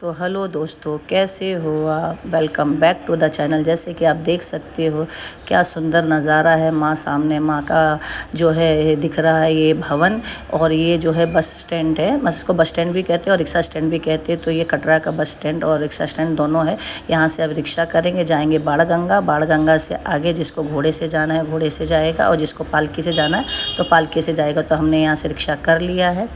तो हेलो दोस्तों, कैसे हो आप। Welcome back to the channel. जैसे कि आप देख सकते हो क्या सुंदर नज़ारा है। माँ सामने, माँ का जो है दिख रहा है ये भवन। और ये जो है बस स्टैंड है, बस इसको बस स्टैंड भी कहते हैं और रिक्शा स्टैंड भी कहते हैं। तो ये कटरा का बस स्टैंड और रिक्शा स्टैंड दोनों है। यहाँ से अब रिक्शा करेंगे, जाएंगे बाणगंगा। बाणगंगा से आगे जिसको घोड़े से जाना है घोड़े से जाएगा, और जिसको पालकी से जाना है तो पालकी से जाएगा। तो हमने यहाँ से रिक्शा कर लिया है।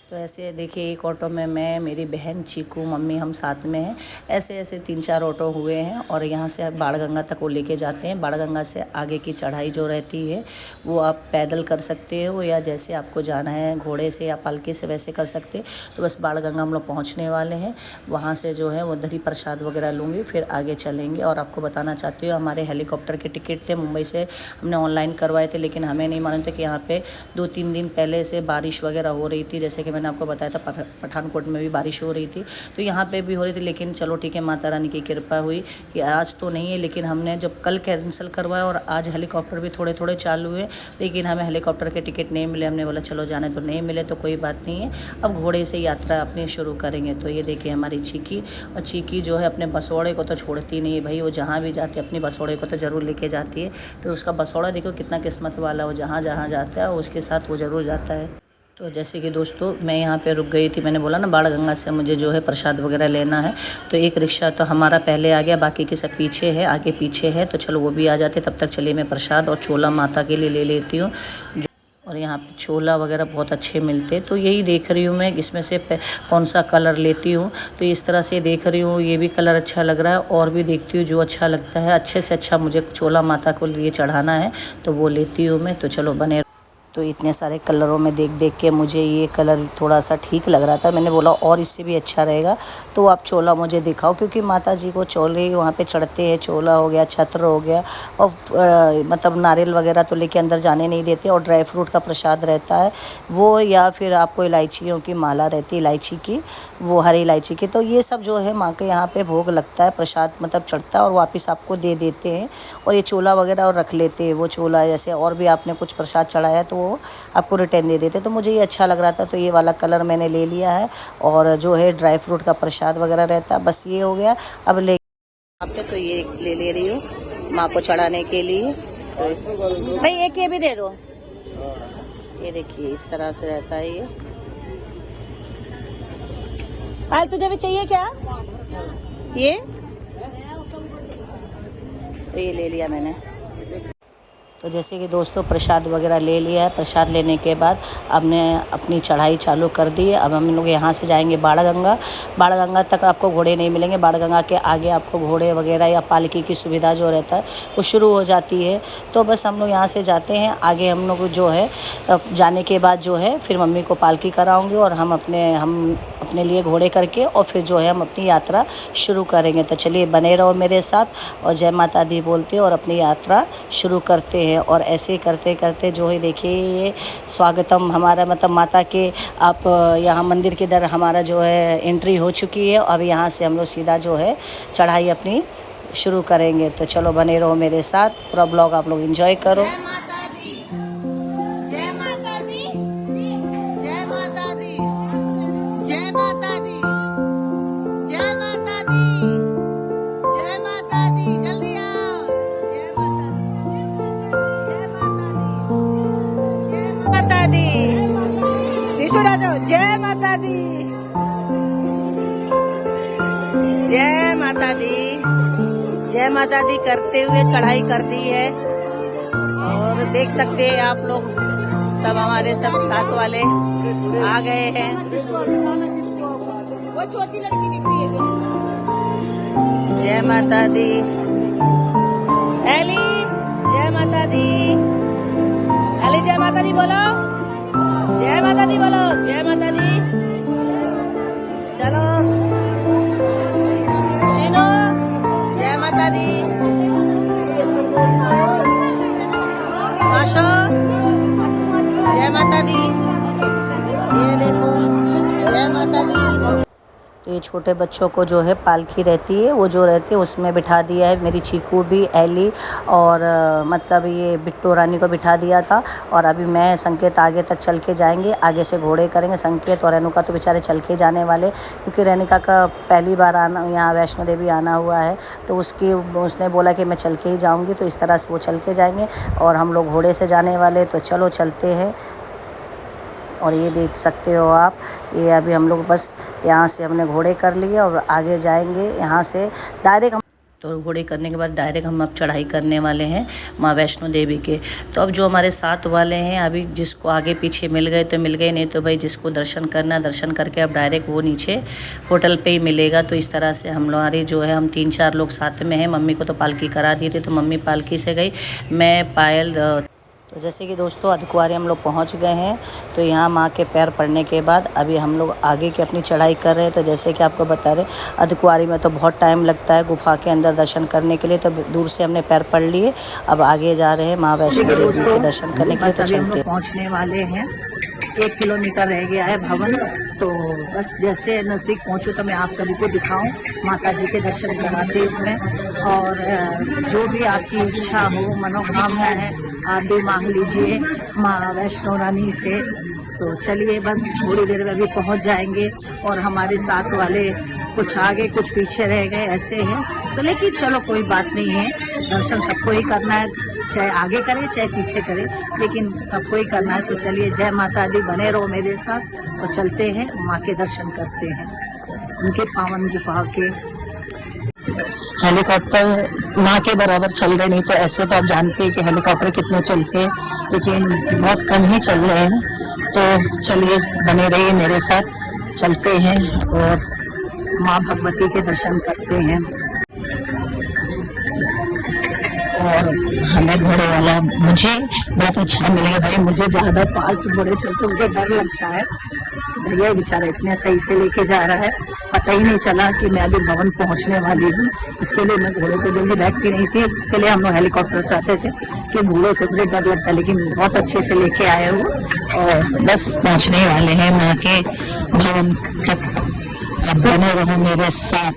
तो ऐसे देखिए, एक ऑटो में मैं, मेरी बहन, चीकू, मम्मी, हम साथ में हैं। ऐसे ऐसे 3-4 ऑटो हुए हैं और यहाँ से बाणगंगा तक वो लेके जाते हैं। बाणगंगा से आगे की चढ़ाई जो रहती है वो आप पैदल कर सकते हो, या जैसे आपको जाना है घोड़े से या पालकी से वैसे कर सकते। तो बस बाणगंगा हम लोग पहुँचने वाले हैं। वहाँ से जो है उधर ही प्रसाद वगैरह लूँगी, फिर आगे चलेंगे। और आपको बताना चाहती हूँ, हमारे हेलीकॉप्टर के टिकट थे मुंबई से, हमने ऑनलाइन करवाए थे, लेकिन हमें नहीं मालूम था कि यहाँ पर 2-3 दिन पहले से बारिश वगैरह हो रही थी। जैसे कि मैंने आपको बताया था पठानकोट में भी बारिश हो रही थी, तो यहाँ पे भी हो रही थी। लेकिन चलो ठीक है, माता रानी की कृपा हुई कि आज तो नहीं है। लेकिन हमने जब कल कैंसिल करवाया और आज हेलीकॉप्टर भी थोड़े थोड़े चालू हुए, लेकिन हमें हेलीकॉप्टर के टिकट नहीं मिले। हमने बोला चलो जाने तो, नहीं मिले तो कोई बात नहीं है, अब घोड़े से यात्रा अपनी शुरू करेंगे। तो ये देखिए हमारी चीकी, और चीकी जो है अपने बसोड़े को तो छोड़ती नहीं है भाई। वो जहाँ भी जाती है अपनी बसोड़े को तो ज़रूर लेके जाती है। तो उसका बसोड़ा देखो कितना किस्मत वाला, वो जहाँ जहाँ जाता है उसके साथ वो ज़रूर जाता है। तो जैसे कि दोस्तों मैं यहाँ पे रुक गई थी, मैंने बोला ना बाणगंगा से मुझे जो है प्रसाद वगैरह लेना है। तो एक रिक्शा तो हमारा पहले आ गया, बाकी के सब पीछे है, आगे पीछे है। तो चलो वो भी आ जाते, तब तक चलिए मैं प्रसाद और छोला माता के लिए ले लेती हूँ। और यहाँ पे छोला वगैरह बहुत अच्छे मिलते। तो यही देख रही हूँ मैं इसमें से कौन सा कलर लेती हूँ। तो इस तरह से देख रही हूँ, ये भी कलर अच्छा लग रहा है, और भी देखती हूँ जो अच्छा लगता है। अच्छे से अच्छा मुझे छोला माता को लिए चढ़ाना है, तो वो लेती हूँ मैं। तो चलो बने। तो इतने सारे कलरों में देख देख के मुझे ये कलर थोड़ा सा ठीक लग रहा था। मैंने बोला और इससे भी अच्छा रहेगा तो आप चोला मुझे दिखाओ, क्योंकि माता जी को चोले वहाँ पे चढ़ते हैं। चोला हो गया, छत्र हो गया, और मतलब नारियल वगैरह तो लेके अंदर जाने नहीं देते। और ड्राई फ्रूट का प्रसाद रहता है वो, या फिर आपको इलायचियों की माला रहती है, इलायची की, वो हरी इलायची की। तो ये सब जो है माँ के यहाँ पे भोग लगता है, प्रसाद मतलब चढ़ता है, और वापस आपको दे देते हैं। और ये चोला वगैरह और रख लेते हैं। वो चोला जैसे और भी आपने कुछ प्रसाद चढ़ाया तो वो आपको रिटर्न दे देते। तो मुझे ये अच्छा लग रहा था, तो ये वाला कलर मैंने ले लिया है। और जो है ड्राई फ्रूट का प्रसाद वगैरह रहता है, बस ये हो गया। अब ले आपने तो ये ले रही हूँ माँ को चढ़ाने के लिए। तो भाई एक ये भी दे दो। ये देखिए इस तरह से रहता है ये। आज तुझे भी चाहिए क्या ये? तो ये ले लिया मैंने। तो जैसे कि दोस्तों प्रसाद वगैरह ले लिया है। प्रसाद लेने के बाद अब मैं अपनी चढ़ाई चालू कर दी है। अब हम लोग यहाँ से जाएंगे बाणगंगा। बाणगंगा तक आपको घोड़े नहीं मिलेंगे। बाणगंगा के आगे आपको घोड़े वगैरह या पालकी की सुविधा जो रहता है वो शुरू हो जाती है। तो बस हम लोग यहाँ से जाते हैं आगे। हम लोग जो है जाने के बाद जो है फिर मम्मी को पालकी कराऊँगी, और हम अपने लिए घोड़े करके और फिर जो है हम अपनी यात्रा शुरू करेंगे। तो चलिए बने रहो मेरे साथ और जय माता दी बोलते और अपनी यात्रा शुरू करते हैं। और ऐसे करते करते जो है देखिए ये स्वागतम हमारा, मतलब माता के आप यहाँ मंदिर के दर हमारा जो है एंट्री हो चुकी है। अब यहाँ से हम लोग सीधा जो है चढ़ाई अपनी शुरू करेंगे। तो चलो बने रहो मेरे साथ, पूरा ब्लॉग आप लोग एंजॉय करो। जय माता दी, जय माता दी, जय माता दी करते हुए चढ़ाई कर दी है। और देख सकते हैं आप लोग सब हमारे सब साथ वाले आ गए हैं। वो छोटी लड़की दिख रही है जो। जय माता दी, एली जय माता दी, एली जय माता दी बोलो, जय माता दी बोलो, जय माता दी। चलो शीनो जय माता दी, आशो जय माता दी, ये देखो जय माता दी। तो ये छोटे बच्चों को जो है पालकी रहती है, वो जो रहती है उसमें बिठा दिया है। मेरी चीकू भी, एली और मतलब ये बिट्टू रानी को बिठा दिया था। और अभी मैं संकेत आगे तक चल के जाएंगे, आगे से घोड़े करेंगे। संकेत और रेणुका तो बेचारे चल के जाने वाले, क्योंकि रेणुका का पहली बार आना, यहाँ वैष्णो देवी आना हुआ है, तो उसने बोला कि मैं चल के ही जाऊँगी। तो इस तरह से वो चल के जाएंगे और हम लोग घोड़े से जाने वाले। तो चलो चलते हैं। और ये देख सकते हो आप, ये अभी हम लोग बस यहाँ से हमने घोड़े कर लिए और आगे जाएंगे यहाँ से डायरेक्ट हम। तो घोड़े करने के बाद डायरेक्ट हम अब चढ़ाई करने वाले हैं माँ वैष्णो देवी के। तो अब जो हमारे साथ वाले हैं, अभी जिसको आगे पीछे मिल गए तो मिल गए, नहीं तो भाई जिसको दर्शन करना दर्शन करके अब डायरेक्ट वो नीचे होटल पे ही मिलेगा। तो इस तरह से हम हमारी जो है, हम 3-4 लोग साथ में हैं। मम्मी को तो पालकी करा दी थी, तो मम्मी पालकी से गई, मैं पायल। तो जैसे कि दोस्तों अर्धकुंवारी हम लोग पहुंच गए हैं। तो यहाँ माँ के पैर पड़ने के बाद अभी हम लोग आगे की अपनी चढ़ाई कर रहे हैं। तो जैसे कि आपको बता रहे, अर्धकुंवारी में तो बहुत टाइम लगता है गुफा के अंदर दर्शन करने के लिए। तो दूर से हमने पैर पड़ लिए, अब आगे जा रहे हैं माँ वैष्णो देवी के दर्शन करने के लिए। तो चलते पहुँचने वाले हैं, 1 किलोमीटर रह गया है भवन। तो बस जैसे नज़दीक पहुँचूँ तो मैं आप सभी को दिखाऊं माता जी के दर्शन कराते हुए। और जो भी आपकी इच्छा हो, मनोकामना है, आप भी मांग लीजिए माँ वैष्णो रानी से। तो चलिए बस थोड़ी देर में भी पहुँच जाएंगे। और हमारे साथ वाले कुछ आगे कुछ पीछे रह गए, ऐसे हैं। तो लेकिन चलो कोई बात नहीं है, दर्शन सबको ही करना है, चाहे आगे करे चाहे पीछे करे, लेकिन सबको ही करना है। तो चलिए, जय माता दी, बने रहो मेरे साथ। तो चलते हैं, माँ के दर्शन करते हैं, उनके पावन गुफा के। हेलीकॉप्टर ना के बराबर चल रहे, नहीं तो ऐसे तो आप जानते हैं कि हेलीकॉप्टर कितने चलते हैं, लेकिन बहुत कम ही चल रहे हैं। तो चलिए बने रहिए मेरे साथ, चलते हैं और माँ भगवती के दर्शन करते हैं। और हमें घोड़े वाला मुझे बहुत अच्छा मिलेगा भाई, मुझे ज़्यादा फास्ट घोड़े चलते मुझे डर लगता है। भैया बेचारा इतने सही से लेके जा रहा है, पता ही नहीं चला कि मैं अभी भवन पहुंचने वाली हूँ। इसके लिए मैं घोड़े पे जल्दी बैठती नहीं थी, इसके लिए हम लोग हेलीकॉप्टर से आते थे कि घोड़ों से मुझे डर लगता है। लेकिन बहुत अच्छे से लेके आए हो और बस पहुंचने वाले हैं माँ के भवन तक। अब बने रहो मेरे साथ।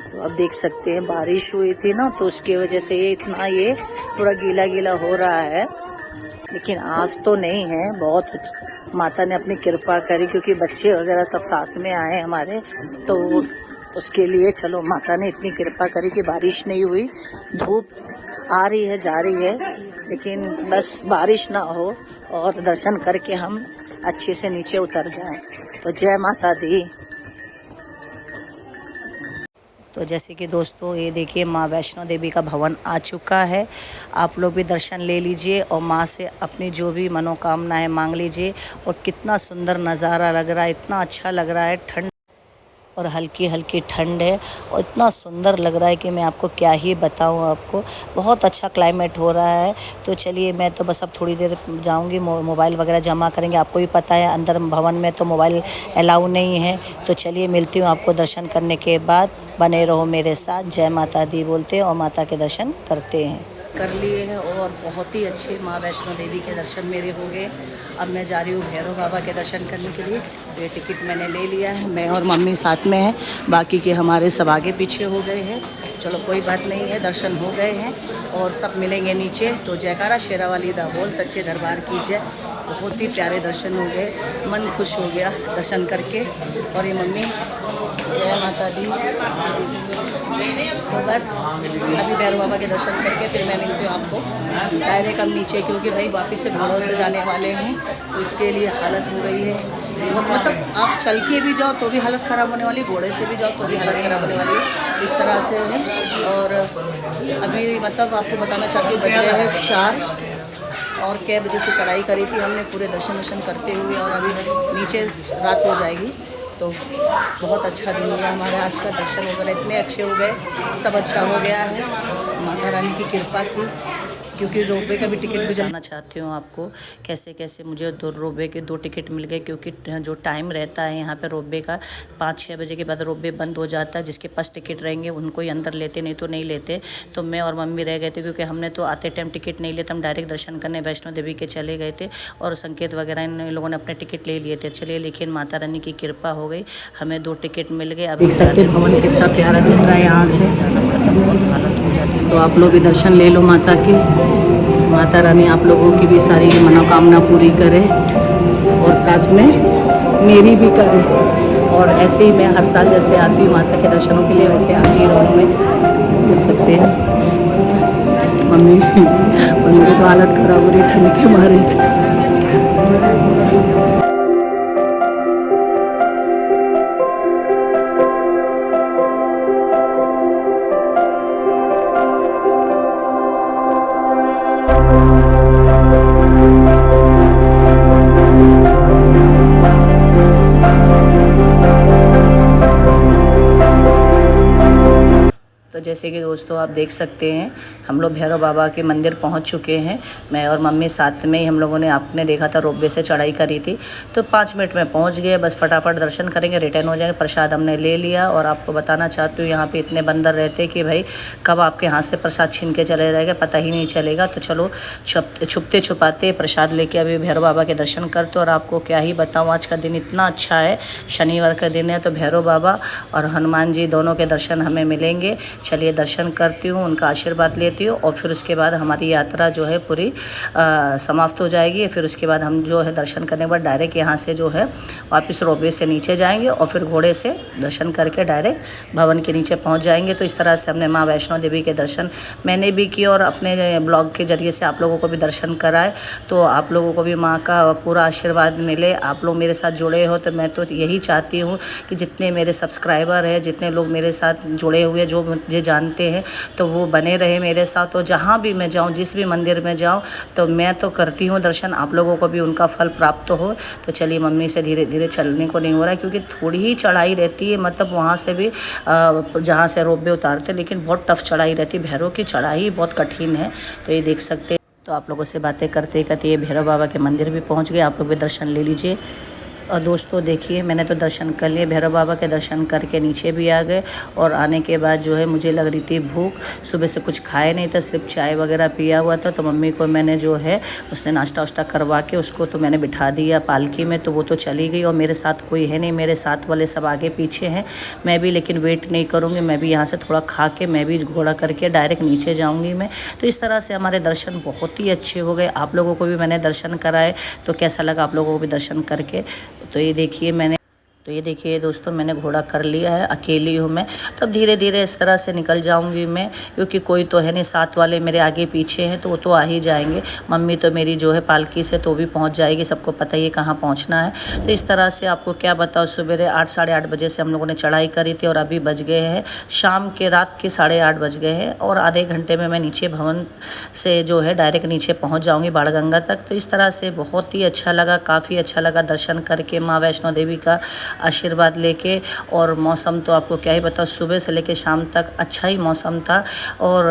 तो अब देख सकते हैं बारिश हुई थी ना, तो उसकी वजह से ये इतना ये थोड़ा गीला गीला हो रहा है, लेकिन आज तो नहीं है। बहुत माता ने अपनी कृपा करी, क्योंकि बच्चे वगैरह सब साथ में आए हमारे, तो उसके लिए चलो माता ने इतनी कृपा करी कि बारिश नहीं हुई। धूप आ रही है जा रही है, लेकिन बस बारिश ना हो और दर्शन करके हम अच्छे से नीचे उतर जाएं। तो जय माता दी। तो जैसे कि दोस्तों ये देखिए माँ वैष्णो देवी का भवन आ चुका है। आप लोग भी दर्शन ले लीजिए और माँ से अपनी जो भी मनोकामना है मांग लीजिए। और कितना सुंदर नज़ारा लग रहा है, इतना अच्छा लग रहा है। ठंड और हल्की हल्की ठंड है और इतना सुंदर लग रहा है कि मैं आपको क्या ही बताऊं आपको। बहुत अच्छा क्लाइमेट हो रहा है। तो चलिए मैं तो बस अब थोड़ी देर जाऊंगी, मोबाइल वगैरह जमा करेंगे। आपको भी पता है अंदर भवन में तो मोबाइल अलाउ नहीं है। तो चलिए मिलती हूँ आपको दर्शन करने के बाद। बने रहो मेरे साथ, जय माता दी बोलते हैं और माता के दर्शन करते हैं। कर लिए हैं और बहुत ही अच्छे माँ वैष्णो देवी के दर्शन मेरे हो गए। अब मैं जा रही हूँ भैरव बाबा के दर्शन करने के लिए। तो ये टिकट मैंने ले लिया है, मैं और मम्मी साथ में है, बाकी के हमारे सब आगे पीछे हो गए हैं। चलो कोई बात नहीं है, दर्शन हो गए हैं और सब मिलेंगे नीचे। तो जयकारा शेरावाली दा बोल, सच्चे दरबार की जय। बहुत ही प्यारे दर्शन हो गए, मन खुश हो गया दर्शन करके। और ये मम्मी जय माता दी। तो बस अभी भैरव बाबा के दर्शन करके फिर मैं मिलती हूँ आपको डायरेक्ट हम नीचे, क्योंकि भाई वापस से घोड़ों से जाने वाले हैं। तो इसके लिए हालत हो गई है, मतलब आप चल के भी जाओ तो भी हालत ख़राब होने वाली, घोड़े से भी जाओ तो भी हालत ख़राब होने वाली है, इस तरह से है। और अभी मतलब आपको बताना चाहती हूँ, बज रहे हैं 4 और कै बजे से चढ़ाई करी थी हमने पूरे दर्शन वर्शन करते हुए, और अभी बस नीचे रात हो जाएगी। तो बहुत अच्छा दिन हुआ हमारा आज का, दर्शन वगैरह इतने अच्छे हो गए, सब अच्छा हो गया है, माता रानी की कृपा की। क्योंकि रोपवे का भी टिकट भी जानना चाहती हूँ आपको कैसे कैसे मुझे रोपवे के 2 टिकट मिल गए, क्योंकि जो टाइम रहता है यहाँ पे रोपवे का 5-6 बजे के बाद रोपवे बंद हो जाता है। जिसके पास टिकट रहेंगे उनको ही अंदर लेते, नहीं तो नहीं लेते। तो मैं और मम्मी रह गए थे, क्योंकि हमने तो आते टाइम टिकट नहीं लेते, हम डायरेक्ट दर्शन करने वैष्णो देवी के चले गए थे। और संकेत वगैरह इन लोगों ने अपने टिकट ले लिए थे। चलिए, लेकिन माता रानी की कृपा हो गई, हमें 2 टिकट मिल गए। अभी सकते भवन कितना प्यारा दिख रहा है यहाँ से, हालत हो जाती है। तो आप लोग भी दर्शन ले लो माता की। माता रानी आप लोगों की भी सारी मनोकामना पूरी करे और साथ में मेरी भी करे। और ऐसे ही मैं हर साल जैसे आती हूँ माता के दर्शनों के लिए, वैसे आती रहूँ मैं। देख सकते हैं मम्मी की तो हालत खराब हो रही ठंड के मारे से। तो जैसे कि दोस्तों आप देख सकते हैं, हम लोग भैरव बाबा के मंदिर पहुंच चुके हैं। मैं और मम्मी साथ में ही, हम लोगों ने आपने देखा था रोपवे से चढ़ाई करी थी, तो 5 मिनट में पहुंच गए। बस फटाफट दर्शन करेंगे, रिटर्न हो जाएंगे। प्रसाद हमने ले लिया। और आपको बताना चाहती हूँ यहाँ पे इतने बंदर रहते कि भाई कब आपके हाथ से प्रसाद छीन के चले जाएगा पता ही नहीं चलेगा। तो चलो छुपते छुपाते प्रसाद लेके अभी भैरव बाबा के दर्शन करते। और आपको क्या ही बताऊँ, आज का दिन इतना अच्छा है, शनिवार का दिन है, तो भैरव बाबा और हनुमान जी दोनों के दर्शन हमें मिलेंगे। चलिए दर्शन करती हूँ, उनका आशीर्वाद लेती हूँ, और फिर उसके बाद हमारी यात्रा जो है पूरी समाप्त हो जाएगी। फिर उसके बाद हम जो है दर्शन करने के बाद डायरेक्ट यहाँ से जो है वापस रोपवे से नीचे जाएंगे, और फिर घोड़े से दर्शन करके डायरेक्ट भवन के नीचे पहुँच जाएंगे। तो इस तरह से हमने माँ वैष्णो देवी के दर्शन मैंने भी किए, और अपने ब्लॉग के ज़रिए से आप लोगों को भी दर्शन कराए। तो आप लोगों को भी माँ का पूरा आशीर्वाद मिले। आप लोग मेरे साथ जुड़े हो, तो मैं तो यही चाहती हूँ कि जितने मेरे सब्सक्राइबर हैं, जितने लोग मेरे साथ जुड़े हुए जो मुझे जानते हैं, तो वो बने रहे मेरे साथ। तो जहाँ भी मैं जाऊँ, जिस भी मंदिर में जाऊँ, तो मैं तो करती हूँ दर्शन, आप लोगों को भी उनका फल प्राप्त हो। तो चलिए, मम्मी से धीरे धीरे चलने को नहीं हो रहा है, क्योंकि थोड़ी ही चढ़ाई रहती है, मतलब वहाँ से भी जहाँ से रोपवे उतारते, लेकिन बहुत टफ चढ़ाई रहती है। भैरव की चढ़ाई बहुत कठिन है, तो ये देख सकते हैं। तो आप लोगों से बातें करते करते ये भैरव बाबा के मंदिर भी पहुँच गए। आप लोग भी दर्शन ले लीजिए। और दोस्तों देखिए, मैंने तो दर्शन कर लिए, भैरव बाबा के दर्शन करके नीचे भी आ गए। और आने के बाद जो है मुझे लग रही थी भूख, सुबह से कुछ खाए नहीं था, सिर्फ चाय वगैरह पिया हुआ था। तो मम्मी को मैंने जो है उसने नाश्ता वाश्ता करवा के उसको तो मैंने बिठा दिया पालकी में, तो वो तो चली गई। और मेरे साथ कोई है नहीं, मेरे साथ वाले सब आगे पीछे हैं। मैं भी लेकिन वेट नहीं करूँगी, मैं भी यहाँ से थोड़ा खा के मैं भी घोड़ा करके डायरेक्ट नीचे जाऊँगी मैं। तो इस तरह से हमारे दर्शन बहुत ही अच्छे हो गए। आप लोगों को भी मैंने दर्शन कराए, तो कैसा लगा आप लोगों को भी दर्शन करके? तो ये देखिए दोस्तों, मैंने घोड़ा कर लिया है, अकेली हूँ मैं। तो अब धीरे धीरे इस तरह से निकल जाऊँगी मैं, क्योंकि कोई तो है नहीं, साथ वाले मेरे आगे पीछे हैं, तो वो तो आ ही जाएंगे। मम्मी तो मेरी जो है पालकी से तो भी पहुँच जाएगी, सबको पता ही है कहाँ पहुँचना है। तो इस तरह से आपको क्या बताओ, सुबह 8 साढ़े 8 बजे से हम लोगों ने चढ़ाई करी थी, और अभी बज गए हैं शाम के, रात के 8:30 बज गए हैं। और आधे घंटे में मैं नीचे भवन से जो है डायरेक्ट नीचे पहुँच जाऊँगी बाणगंगा तक। तो इस तरह से बहुत ही अच्छा लगा, काफ़ी अच्छा लगा दर्शन करके, माँ वैष्णो देवी का आशीर्वाद लेके। और मौसम तो आपको क्या ही बताओ, सुबह से लेके शाम तक अच्छा ही मौसम था। और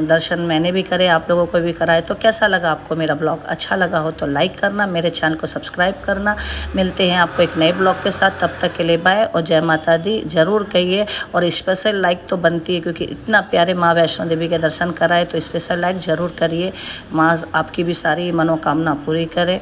दर्शन मैंने भी करे, आप लोगों को भी कराए। तो कैसा लगा आपको मेरा ब्लॉग? अच्छा लगा हो तो लाइक करना, मेरे चैनल को सब्सक्राइब करना। मिलते हैं आपको एक नए ब्लॉग के साथ, तब तक के लिए बाय और जय माता दी ज़रूर कहिए। और स्पेशल लाइक तो बनती है, क्योंकि इतना प्यारे माँ वैष्णो देवी के दर्शन कराए, तो स्पेशल लाइक ज़रूर करिए। माँ आपकी भी सारी मनोकामना पूरी करे।